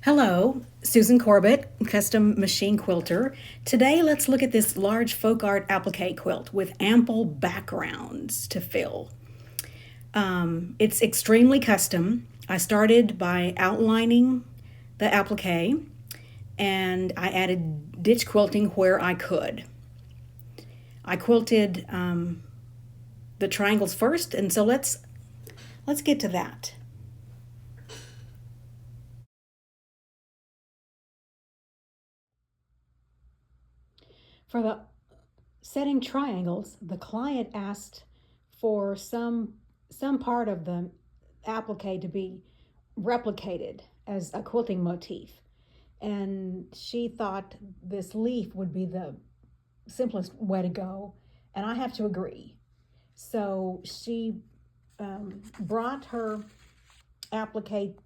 Hello, Susan Corbett, custom machine quilter. Today let's look at this large folk art applique quilt with ample backgrounds to fill. It's extremely custom. I started by outlining the applique and I added ditch quilting where I could. I quilted the triangles first, and so let's get to that. For the setting triangles, the client asked for some part of the applique to be replicated as a quilting motif. And she thought this leaf would be the simplest way to go, and I have to agree. So she brought her applique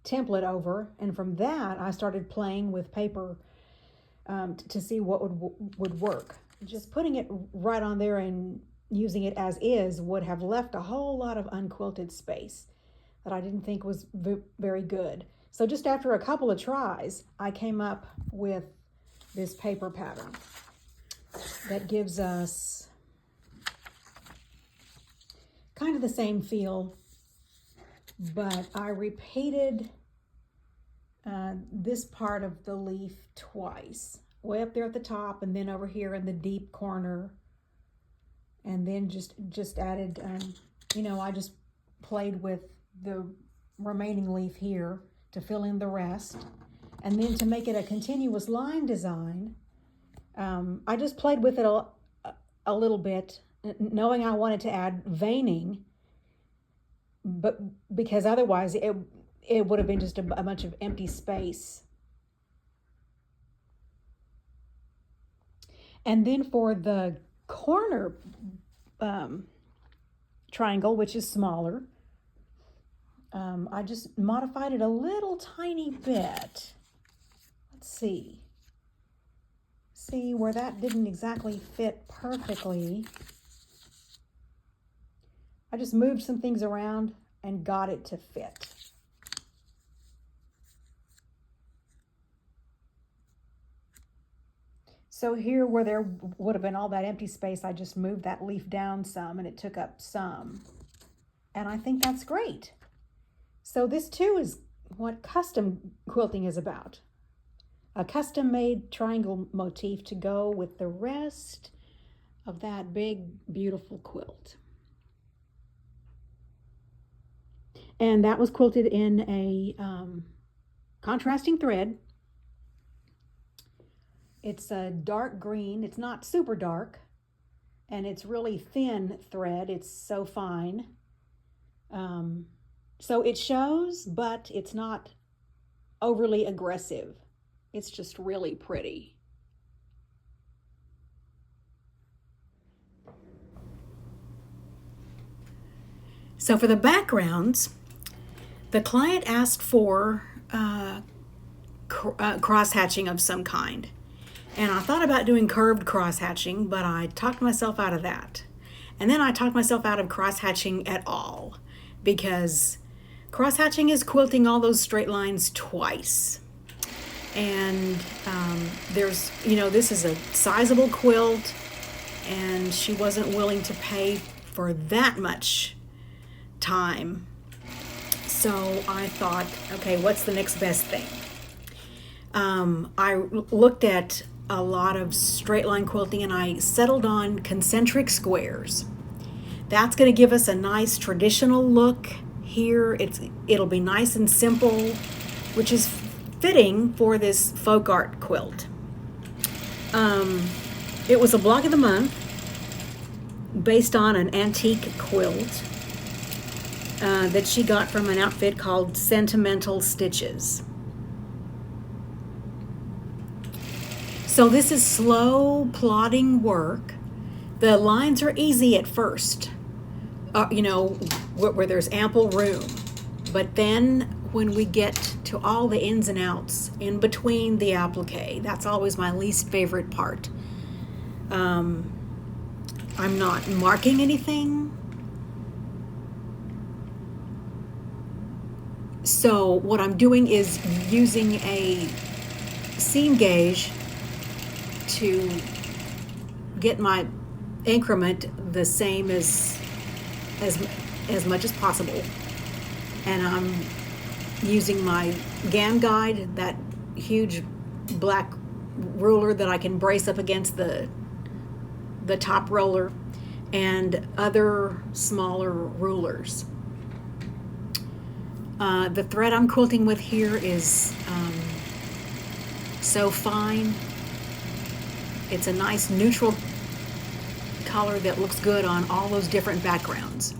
template over, and from that I started playing with paper to see what would work. Just putting it right on there and using it as is would have left a whole lot of unquilted space that I didn't think was very good. So just after a couple of tries, I came up with this paper pattern that gives us kind of the same feel, but I repeated this part of the leaf twice, way up there at the top and then over here in the deep corner, and then just added I just played with the remaining leaf here to fill in the rest, and then to make it a continuous line design, I just played with it a little bit, knowing I wanted to add veining, but because otherwise it would have been just a bunch of empty space. And then for the corner triangle, which is smaller, I just modified it a little tiny bit. Let's see where that didn't exactly fit perfectly. I just moved some things around and got it to fit. So here where there would have been all that empty space, I just moved that leaf down some and it took up some. And I think that's great. So this too is what custom quilting is about. A custom made triangle motif to go with the rest of that big, beautiful quilt. And that was quilted in a contrasting thread. It's a dark green. It's not super dark, and it's really thin thread. It's so fine. So it shows, but it's not overly aggressive. It's just really pretty. So for the backgrounds, the client asked for cross-hatching of some kind. And I thought about doing curved cross-hatching, but I talked myself out of that. And then I talked myself out of cross-hatching at all, because cross-hatching is quilting all those straight lines twice. And this is a sizable quilt, and she wasn't willing to pay for that much time. So I thought, okay, what's the next best thing? I looked at a lot of straight line quilting and I settled on concentric squares. That's going to give us a nice traditional look here. It'll be nice and simple, which is fitting for this folk art quilt. It was a blog of the month based on an antique quilt that she got from an outfit called Sentimental Stitches. So this is slow, plodding work. The lines are easy at first, where there's ample room. But then when we get to all the ins and outs in between the applique, that's always my least favorite part. I'm not marking anything. So what I'm doing is using a seam gauge to get my increment the same as much as possible. And I'm using my GAM guide, that huge black ruler that I can brace up against the top roller, and other smaller rulers. The thread I'm quilting with here is so fine. It's a nice neutral color that looks good on all those different backgrounds.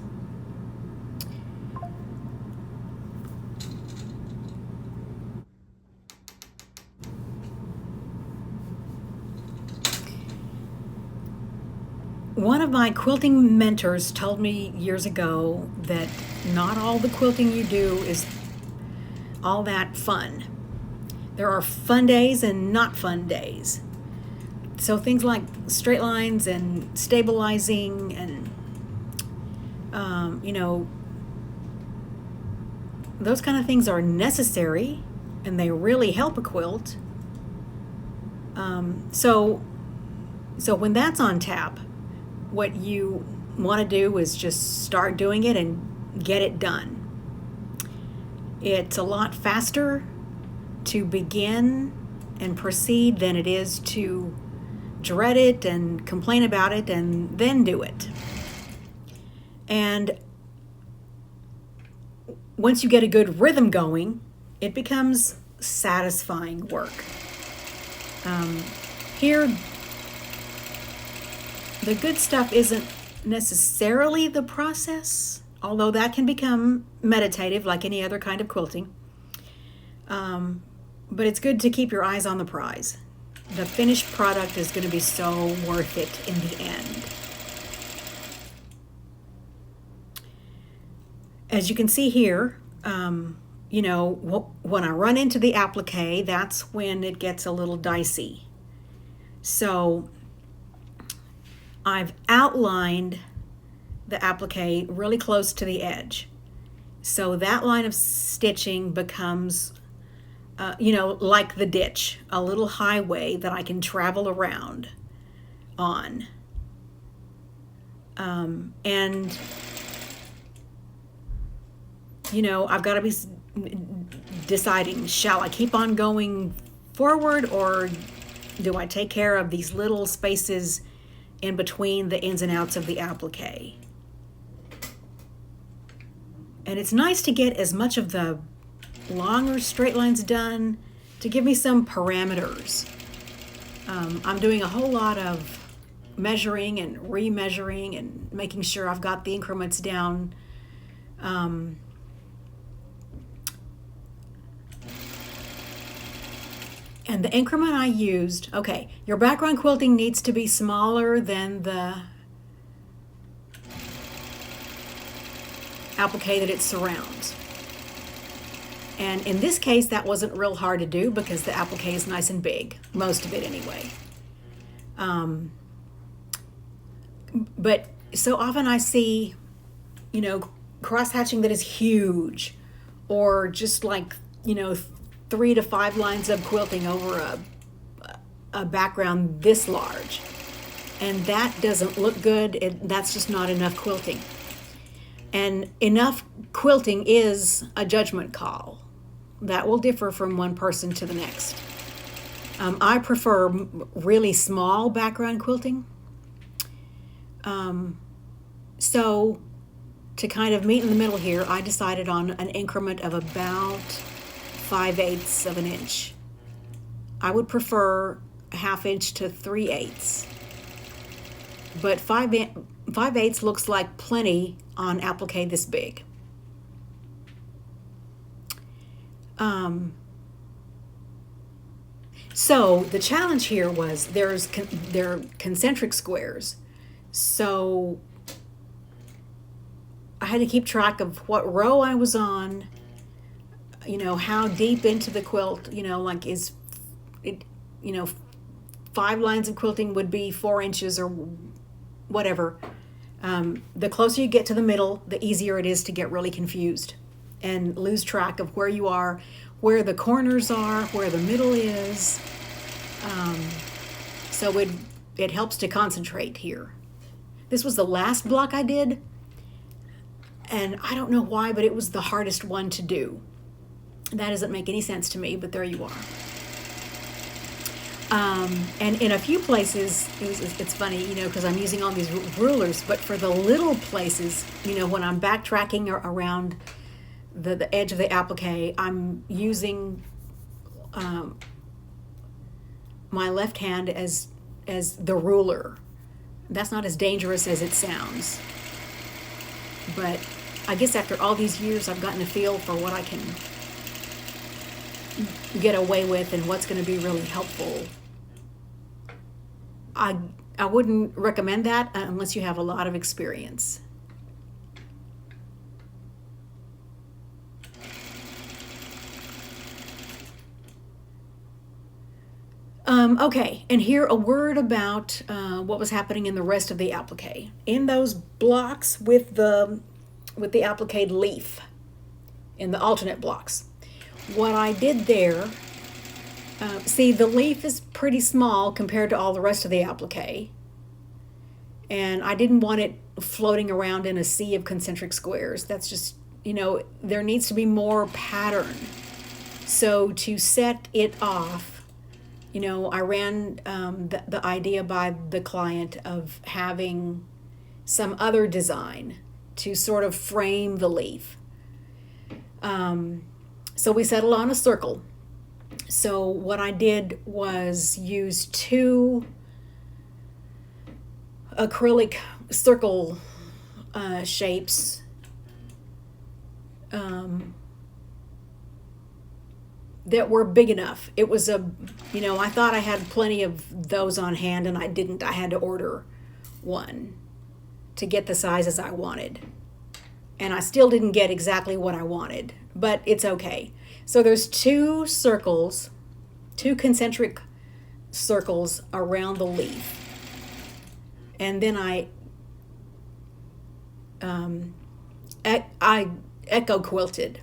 One of my quilting mentors told me years ago that not all the quilting you do is all that fun. There are fun days and not fun days. So things like straight lines and stabilizing and, those kind of things are necessary and they really help a quilt. So when that's on tap, what you want to do is just start doing it and get it done. It's a lot faster to begin and proceed than it is to dread it and complain about it and then do it. And once you get a good rhythm going, it becomes satisfying work. Here, the good stuff isn't necessarily the process, although that can become meditative like any other kind of quilting. But it's good to keep your eyes on the prize. The finished product is going to be so worth it in the end. As you can see here, when I run into the appliqué, that's when it gets a little dicey. So I've outlined the appliqué really close to the edge. So that line of stitching becomes, like the ditch, a little highway that I can travel around on. And I've got to be deciding, shall I keep on going forward, or do I take care of these little spaces in between the ins and outs of the appliqué? And it's nice to get as much of the longer straight lines done to give me some parameters. I'm doing a whole lot of measuring and remeasuring and making sure I've got the increments down. And the increment I used, okay, your background quilting needs to be smaller than the appliqué that it surrounds. And in this case, that wasn't real hard to do because the appliqué is nice and big, most of it anyway. But so often I see, cross-hatching that is huge, or just like, 3 to 5 lines of quilting over a background this large. And that doesn't look good. That's just not enough quilting. And enough quilting is a judgment call. That will differ from one person to the next. I prefer really small background quilting. So to kind of meet in the middle here, I decided on an increment of about 5/8 of an inch. I would prefer 1/2 inch to 3/8. But 5/8 looks like plenty on appliqué this big. So the challenge here was there are concentric squares. So I had to keep track of what row I was on, how deep into the quilt, like is it, 5 lines of quilting would be 4 inches or whatever. The closer you get to the middle, the easier it is to get really confused. and lose track of where you are, where the corners are, where the middle is. So it helps to concentrate here. This was the last block I did, and I don't know why, but it was the hardest one to do. That doesn't make any sense to me, but there you are. And in a few places, it's funny, because I'm using all these rulers, but for the little places, when I'm backtracking around the edge of the applique, I'm using my left hand as the ruler. That's not as dangerous as it sounds. But I guess after all these years, I've gotten a feel for what I can get away with and what's going to be really helpful. I wouldn't recommend that unless you have a lot of experience. Okay, and here a word about what was happening in the rest of the applique. In those blocks with the appliquéd leaf, in the alternate blocks, what I did there, see, the leaf is pretty small compared to all the rest of the applique, and I didn't want it floating around in a sea of concentric squares. That's just, there needs to be more pattern. So to set it off, I ran the idea by the client of having some other design to sort of frame the leaf. So we settled on a circle. So what I did was use 2 acrylic circle shapes that were big enough. It was I thought I had plenty of those on hand, and I didn't. I had to order one to get the sizes I wanted. And I still didn't get exactly what I wanted, but it's okay. So there's 2 circles, 2 concentric circles around the leaf. And then I echo quilted.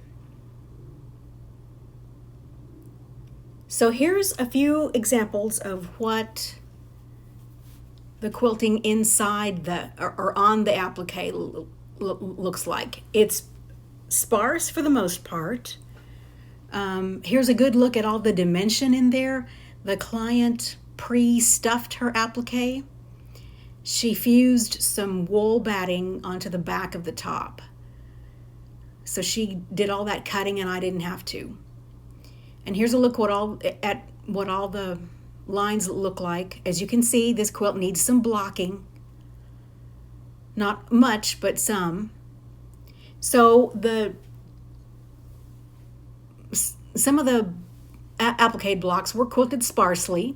So here's a few examples of what the quilting inside or on the applique looks like. It's sparse for the most part. Here's a good look at all the dimension in there. The client pre-stuffed her applique. She fused some wool batting onto the back of the top. So she did all that cutting and I didn't have to. And here's a look at what all the lines look like. As you can see, this quilt needs some blocking. Not much, but some. So some of the appliqué blocks were quilted sparsely.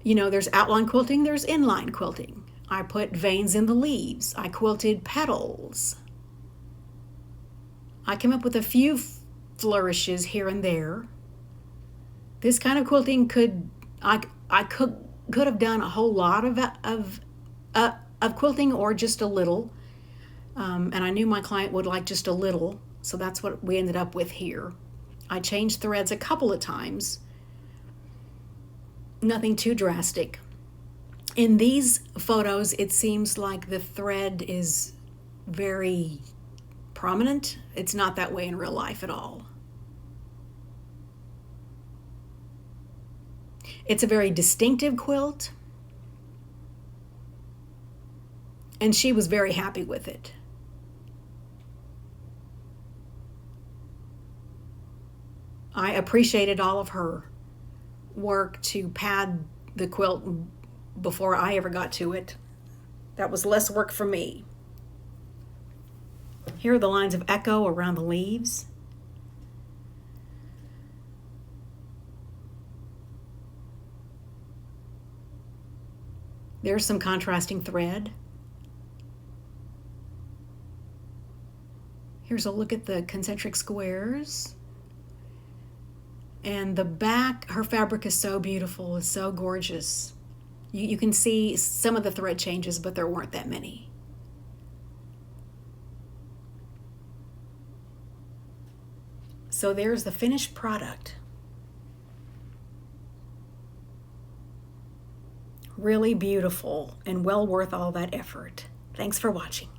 There's outline quilting, there's inline quilting. I put veins in the leaves. I quilted petals. I came up with a few flourishes here and there. This kind of quilting could have done a whole lot of quilting or just a little. And I knew my client would like just a little, so that's what we ended up with here. I changed threads a couple of times. Nothing too drastic. In these photos, it seems like the thread is very prominent. It's not that way in real life at all. It's a very distinctive quilt, and she was very happy with it. I appreciated all of her work to pad the quilt before I ever got to it. That was less work for me. Here are the lines of echo around the leaves. There's some contrasting thread. Here's a look at the concentric squares. And the back, her fabric is so beautiful, it's so gorgeous. You can see some of the thread changes, but there weren't that many. So there's the finished product. Really beautiful and well worth all that effort. Thanks for watching.